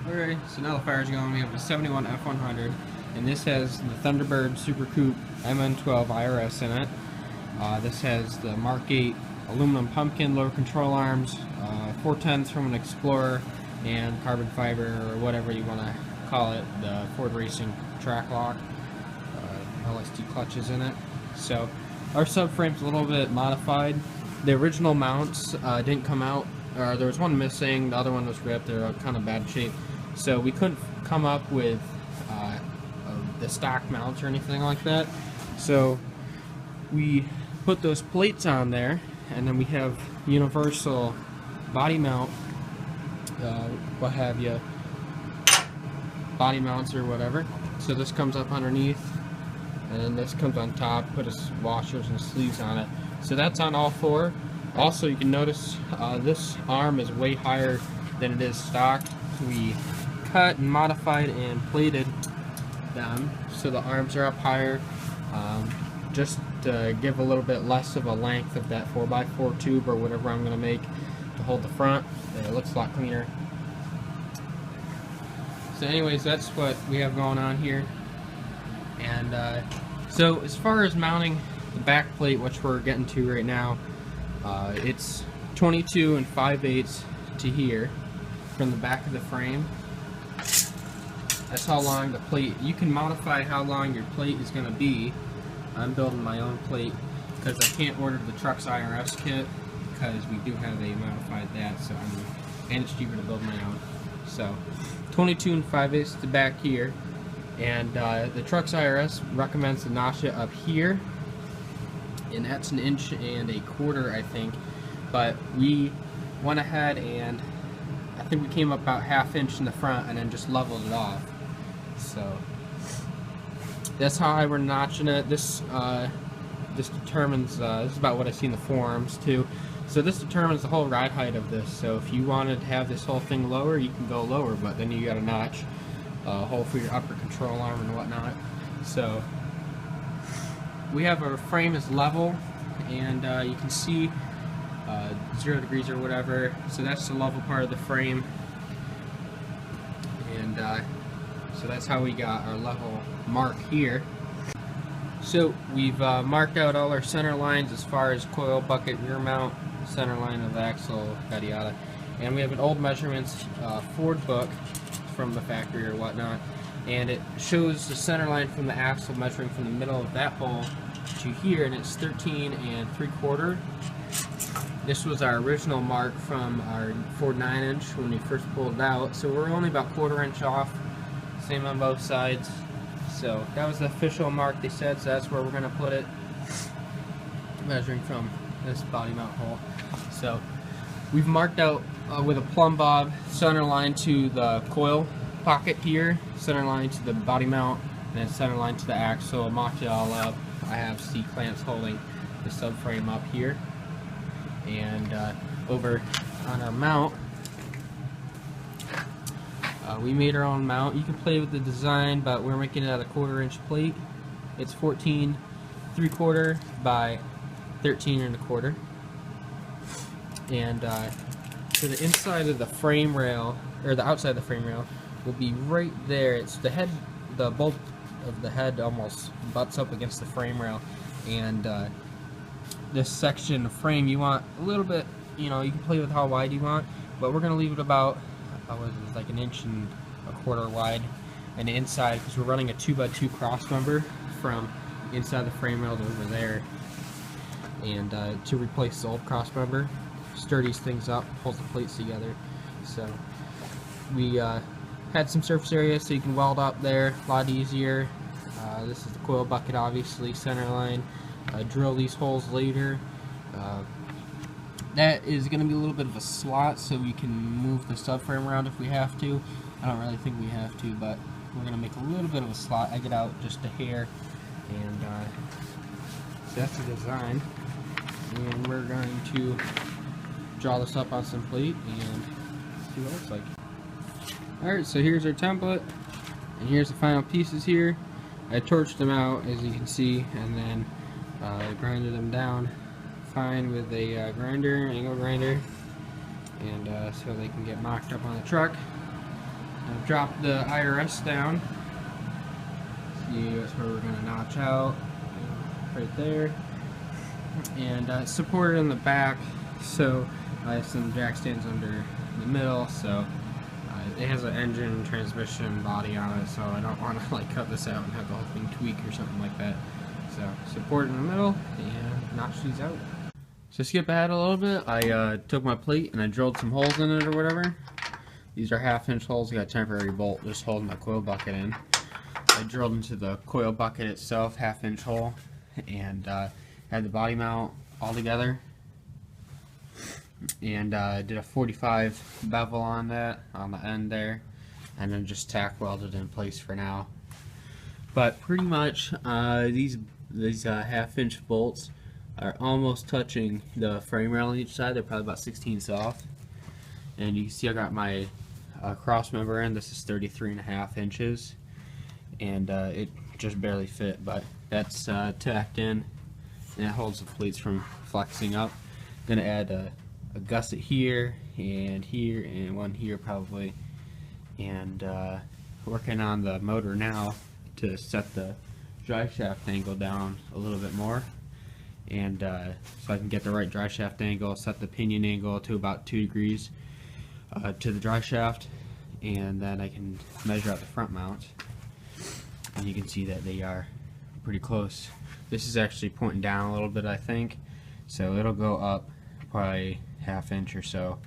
Alright, so now the fire's going. We have a 71 F-100, and this has the Thunderbird Super Coupe mn-12 IRS in it. This has the Mark 8 aluminum pumpkin, lower control arms, 410s from an Explorer, and carbon fiber, or whatever you want to call it, the Ford Racing track lock, LSD clutches in it. So our subframe's a little bit modified. The original mounts didn't come out, or there was one missing, the other one was ripped, they're kind of bad shape. So we couldn't come up with the stock mounts or anything like that. So we put those plates on there, and then we have universal body mount, what have you, body mounts or whatever. So this comes up underneath, and this comes on top, put washers and sleeves on it. So that's on all four. Also, you can notice this arm is way higher than it is stock. We cut and modified and plated them so the arms are up higher, just to give a little bit less of a length of that 4x4 tube or whatever I'm going to make to hold the front. It looks a lot cleaner. So anyways, that's what we have going on here. And so as far as mounting the back plate, which we're getting to right now, it's 22 5/8 to here from the back of the frame. That's how long the plate, you can modify how long your plate is going to be. I'm building my own plate because I can't order the truck's IRS kit because we do have a modified that, so and it's cheaper to build my own. So 22 5/8 to back here, and the truck's IRS recommends to notch it up here, and that's 1 1/4 inches, I think. But we went ahead and I think we came up about 1/2 inch in the front and then just leveled it off. So that's how I were notching it. This determines, this is about what I see in the forums too. So this determines the whole ride height of this. So if you wanted to have this whole thing lower, you can go lower, but then you got to notch a hole for your upper control arm and whatnot. So we have our frame is level, and you can see 0 degrees or whatever. So that's the level part of the frame, and so that's how we got our level mark here. So we've marked out all our center lines as far as coil, bucket, rear mount, center line of the axle, yada yada. And we have an old measurements Ford book from the factory or whatnot, and it shows the center line from the axle measuring from the middle of that hole to here, and it's 13 3/4. This was our original mark from our Ford 9-inch when we first pulled it out, so we're only about 1/4 inch off. Same on both sides. So that was the official mark they said, so that's where we're going to put it, measuring from this body mount hole. So we've marked out with a plumb bob center line to the coil pocket here, center line to the body mount, and then center line to the axle. Mocked it all up. I have C clamps holding the subframe up here, and over on our mount, we made our own mount. You can play with the design, but we're making it out of 1/4 inch plate. It's 14 3/4 by 13 1/4. And so the inside of the frame rail, or the outside of the frame rail, will be right there. It's the head, the bolt of the head almost butts up against the frame rail, and this section of frame, you want a little bit, you know, you can play with how wide you want, but we're going to leave it about like 1 1/4 inches wide, and the inside, because we're running a 2x2 cross member from inside the frame rail to over there, and to replace the old cross member, sturdies things up, pulls the plates together. So we had some surface area so you can weld up there a lot easier. This is the coil bucket, obviously, center line. Drill these holes later. That is going to be a little bit of a slot, so we can move the subframe around if we have to. I don't really think we have to, but we're going to make a little bit of a slot. I get out just a hair, and so that's the design. And we're going to draw this up on some plate and see what it looks like. Alright, so here's our template, and here's the final pieces here. I torched them out, as you can see, and then grinded them down fine with a grinder, angle grinder, and so they can get mocked up on the truck. I've dropped the IRS down. See, that's where we're going to notch out, right there. And supported in the back, so I have some jack stands under the middle, so it has an engine and transmission body on it, so I don't want to like cut this out and have the whole thing tweak or something like that. So support in the middle and notch these out. So skip ahead a little bit, I took my plate and I drilled some holes in it or whatever. These are 1/2 inch holes. I got a temporary bolt just holding my coil bucket in. I drilled into the coil bucket itself, 1/2 inch hole, and had the body mount all together, and did a 45 bevel on that on the end there, and then just tack welded in place for now. But pretty much these 1/2 inch bolts are almost touching the frame rail on each side. They're probably about 16ths off, and you can see I got my cross member in. This is 33.5 inches, and it just barely fit, but that's tacked in, and it holds the plates from flexing up. I'm gonna add a gusset here and one here probably, and working on the motor now to set the drive shaft angle down a little bit more, and so I can get the right drive shaft angle, set the pinion angle to about 2 degrees to the drive shaft, and then I can measure out the front mount, and you can see that they are pretty close. This is actually pointing down a little bit, I think, so it'll go up probably 1/2 inch or so,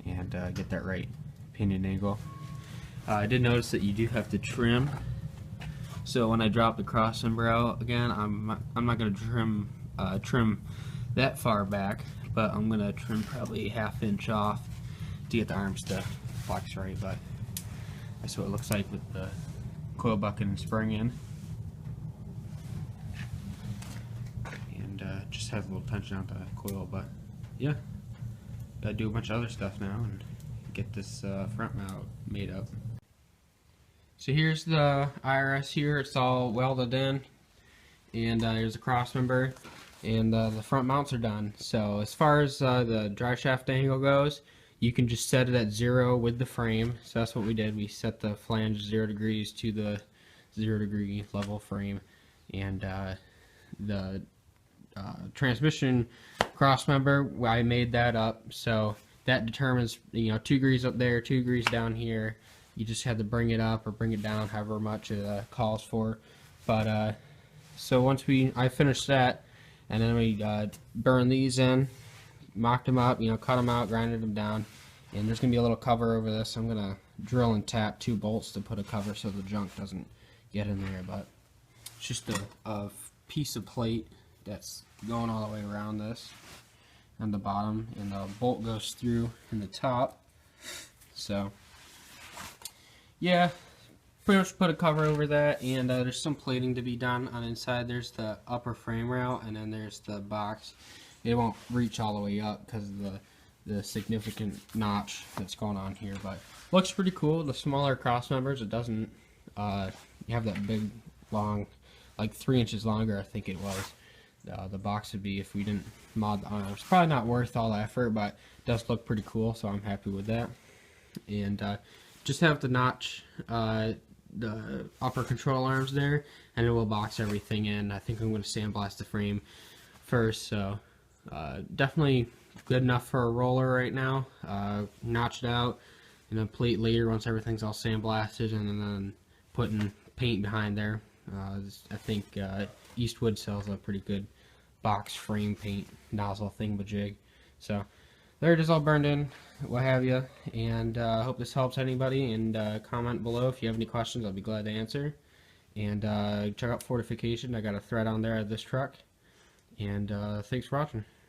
and get that right pinion angle. I did notice that you do have to trim, so when I drop the cross member out again, I'm not going to trim that far back, but I'm going to trim probably 1/2 inch off to get the arms to flex right. But that's what it looks like with the coil bucket and spring in, and just has a little tension on the coil. But yeah, gotta do a bunch of other stuff now and get this front mount made up. So here's the IRS here. It's all welded in, and here's a cross member, and the front mounts are done. So as far as the drive shaft angle goes, you can just set it at 0 with the frame. So that's what we did. We set the flange 0 degrees to the 0 degree level frame, and the transmission cross member, I made that up, so that determines, 2 degrees up there, 2 degrees down here. You just have to bring it up or bring it down, however much it calls for. But so once I finished that, and then we burned these in, mocked them up, cut them out, grinded them down, and there's gonna be a little cover over this. I'm gonna drill and tap 2 bolts to put a cover so the junk doesn't get in there. But it's just a piece of plate that's going all the way around this on the bottom, and the bolt goes through in the top. So yeah, pretty much put a cover over that, and there's some plating to be done on inside. There's the upper frame rail, and then there's the box. It won't reach all the way up because of the significant notch that's going on here, but looks pretty cool. The smaller cross members, it doesn't have that big long, like 3 inches longer, I think it was. The box would be if we didn't mod the arms. Probably not worth all the effort, but it does look pretty cool, so I'm happy with that. And just have to notch the upper control arms there, and it will box everything in. I think I'm going to sandblast the frame first, so definitely good enough for a roller right now. Notched out, and then plate later once everything's all sandblasted, and then putting paint behind there. I think Eastwood sells a pretty good box frame paint nozzle thingamajig. So there it is, all burned in, what have you, and I hope this helps anybody, and comment below if you have any questions. I'll be glad to answer. And check out Fortification. I got a thread on there of this truck, and thanks for watching.